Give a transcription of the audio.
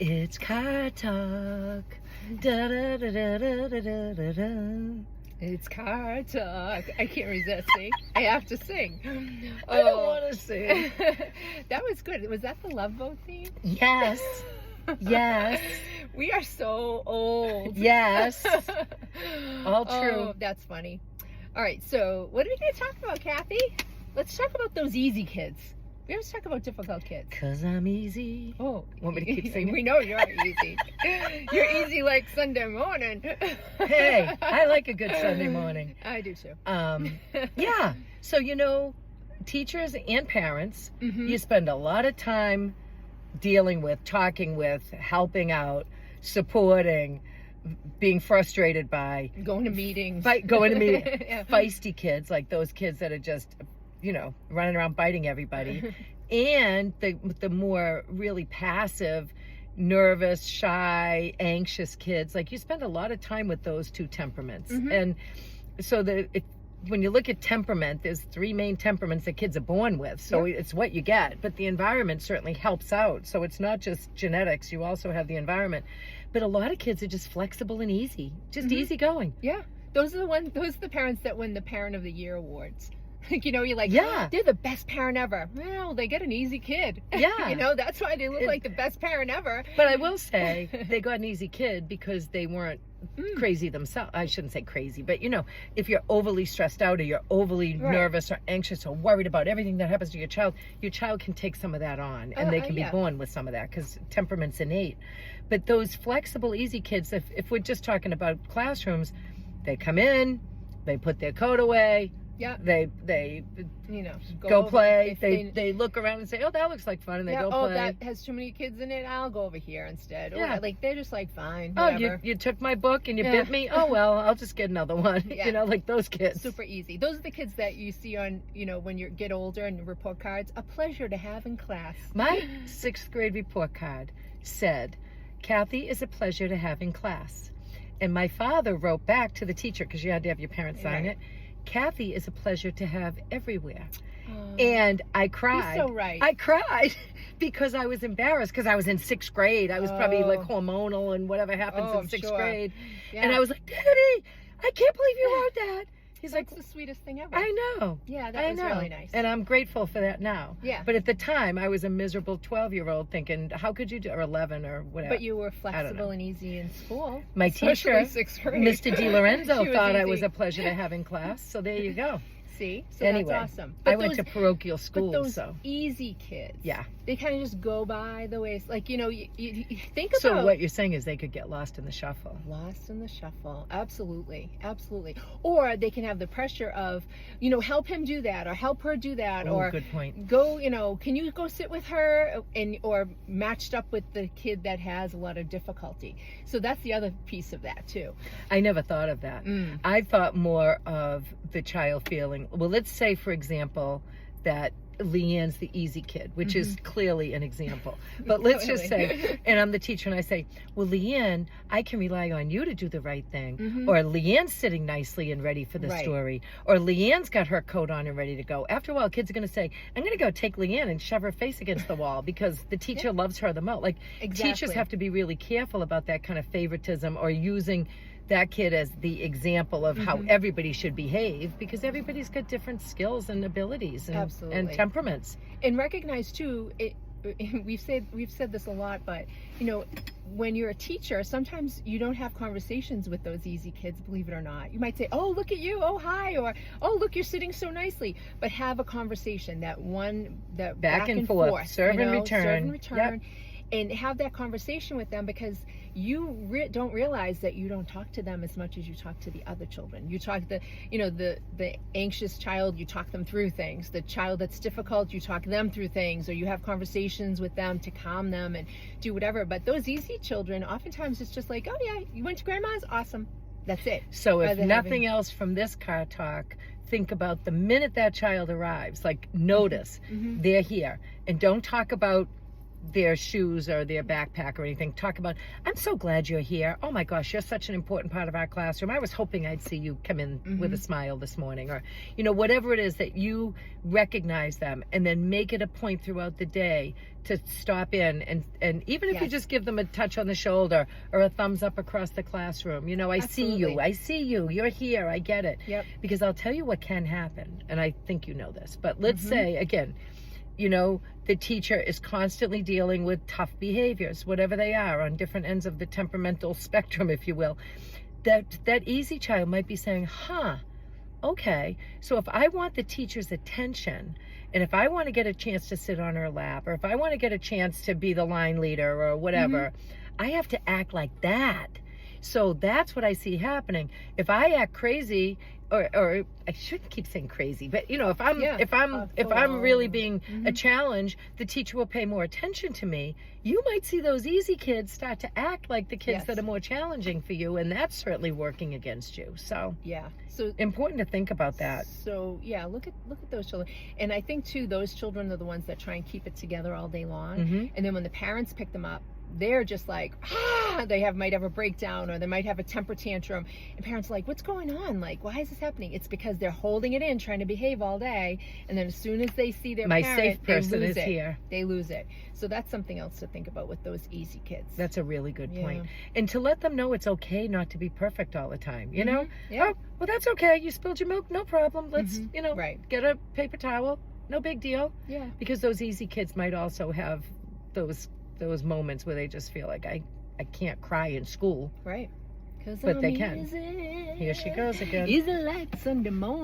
It's car talk. Da, da, da, da, da, da, da, da. It's car talk. I can't resist. See, I have to sing. I don't want to sing. That was good. Was that the Love Boat theme? Yes. Yes. We are so old. Yes. All true. Oh, that's funny. All right. So, what are we going to talk about, Kathy? Let's talk about those easy kids. We always talk about difficult kids. 'Cause I'm easy. Oh, Want me to keep singing? We know you're easy. You're easy like Sunday morning. Hey, I like a good Sunday morning. I do too. Yeah. So, teachers and parents, Mhm. you spend a lot of time dealing with, talking with, helping out, supporting, being frustrated by, Going to meetings. going to meetings, Yeah. feisty kids, like those kids that are just, running around biting everybody. And the more really passive, nervous, shy, anxious kids, like you spend a lot of time with those two temperaments. Mhm. And so when you look at temperament, there's three main temperaments that kids are born with. So it's what you get, but the environment certainly helps out. So it's not just genetics, you also have the environment. But a lot of kids are just flexible and easy, just Mhm. easygoing. Yeah. Those are the parents that win the Parent of the Year awards. Like, you're like, Yeah. they're the best parent ever. Well, they get an easy kid. Yeah. That's why they look like the best parent ever. But I will say they got an easy kid because they weren't Mm. crazy themselves. I shouldn't say crazy, but if you're overly stressed out or you're overly Right. nervous or anxious or worried about everything that happens to your child can take some of that on, and they can be yeah. born with some of that because temperament's innate. But those flexible, easy kids, if we're just talking about classrooms, they come in, they put their coat away, Yeah. they go over. play, If they look around and say, oh, that looks like fun, and they yeah, go oh, play. that has too many kids in it. I'll go over here instead. Yeah. Or, like, they're just like, fine. Oh, Whatever. you took my book and you Yeah. bit me? Oh, well, I'll just get another one. Yeah. Like those kids. Super easy. Those are the kids that you see on, when you get older and report cards. A pleasure to have in class. My 6th grade report card said, Kathy is a pleasure to have in class. And my father wrote back to the teacher, because you had to have your parents sign Right. it, Kathy is a pleasure to have everywhere. Oh, And I cried. He's so right. I cried because I was embarrassed because I was in 6th grade. I was probably like Oh. hormonal and whatever happens Oh, in 6th sure. grade. Yeah. And I was like, Daddy, I can't believe you wrote that. He's That's like, the sweetest thing ever. I know. Yeah, that I was know. really nice. And I'm grateful for that now. Yeah. But at the time, I was a miserable 12-year-old thinking, how could you do, or 11 or whatever. But you were know. flexible and easy in school. My Especially teacher, 6th grade. Mr. DiLorenzo, She was thought I easy. was a pleasure to have in class. So there you go. See? So Anyway, that's awesome. I went to parochial But school, those so. easy kids, Yeah. they kind of just go by the ways. Like, you think So about what you're saying is they could get lost in the shuffle. lost in the shuffle. Absolutely. Absolutely. Or they can have the pressure of, help him do that or help her do that. Oh, Or good point. go, can you go sit with her, or matched up with the kid that has a lot of difficulty. So that's the other piece of that too. I never thought of that. Mm. I thought more of the child feeling, well, let's say, for example, that Leanne's the easy kid, which is clearly an example. But let's just say, and I'm the teacher, and I say, well, Leanne, I can rely on you to do the right thing. Mhm. Or Leanne's sitting nicely and ready for the Right. story. Or Leanne's got her coat on and ready to go. After a while, kids are going to say, I'm going to go take Leanne and shove her face against the wall because the teacher loves her the most. Like, teachers Exactly. have to be really careful about that kind of favoritism or using that kid as the example of how everybody should behave, because everybody's got different skills and abilities and Absolutely. temperaments. And recognize too, we've said this a lot, but when you're a teacher, sometimes you don't have conversations with those easy kids, believe it or not. You might say, oh, look at you, oh, hi, or oh, look, you're sitting so nicely. But have a conversation, that back and forth, serve and return. serve and return. Yep. And have that conversation with them, because you don't realize that you don't talk to them as much as you talk to the other children. You talk the anxious child, you talk them through things. The child that's difficult, you talk them through things, or you have conversations with them to calm them and do whatever. But those easy children, oftentimes it's just like, oh yeah, you went to grandma's, awesome. That's it. So if Rather nothing else from this car talk, think about the minute that child arrives, like notice they're here, and don't talk about their shoes or their backpack or anything, talk about, I'm so glad you're here. Oh my gosh, you're such an important part of our classroom. I was hoping I'd see you come in with a smile this morning, or, you know, whatever it is that you recognize them, and then make it a point throughout the day to stop in and even if you just give them a touch on the shoulder or a thumbs up across the classroom, you know, I see you, you're here, I get it. Yep. Because I'll tell you what can happen, and I think you know this, but let's say, again, you know, the teacher is constantly dealing with tough behaviors, whatever they are, on different ends of the temperamental spectrum, if you will. That easy child might be saying, okay, so if I want the teacher's attention, and if I want to get a chance to sit on her lap, or if I want to get a chance to be the line leader or whatever, I have to act like that. So that's what I see happening. If I act crazy, or I shouldn't keep saying crazy, but you know, if I'm really being a challenge, the teacher will pay more attention to me. You might see those easy kids start to act like the kids that are more challenging for you, and that's certainly working against you. So so important to think about that. So look at those children, and I think too, those children are the ones that try and keep it together all day long, and then when the parents pick them up, they're just like, they might have a breakdown, or they might have a temper tantrum, and parents are like, what's going on? Like, why is this happening? It's because they're holding it in, trying to behave all day, and then as soon as they see their my parent, safe person is here, they lose it. So that's something else to think about with those easy kids. That's a really good point. And to let them know it's okay not to be perfect all the time, you know? Oh, well, that's okay, you spilled your milk, no problem, let's you know, get a paper towel, no big deal. Because those easy kids might also have those moments where they just feel like I can't cry in school. Right. But they can. Here she goes again. Easy like Sunday morning.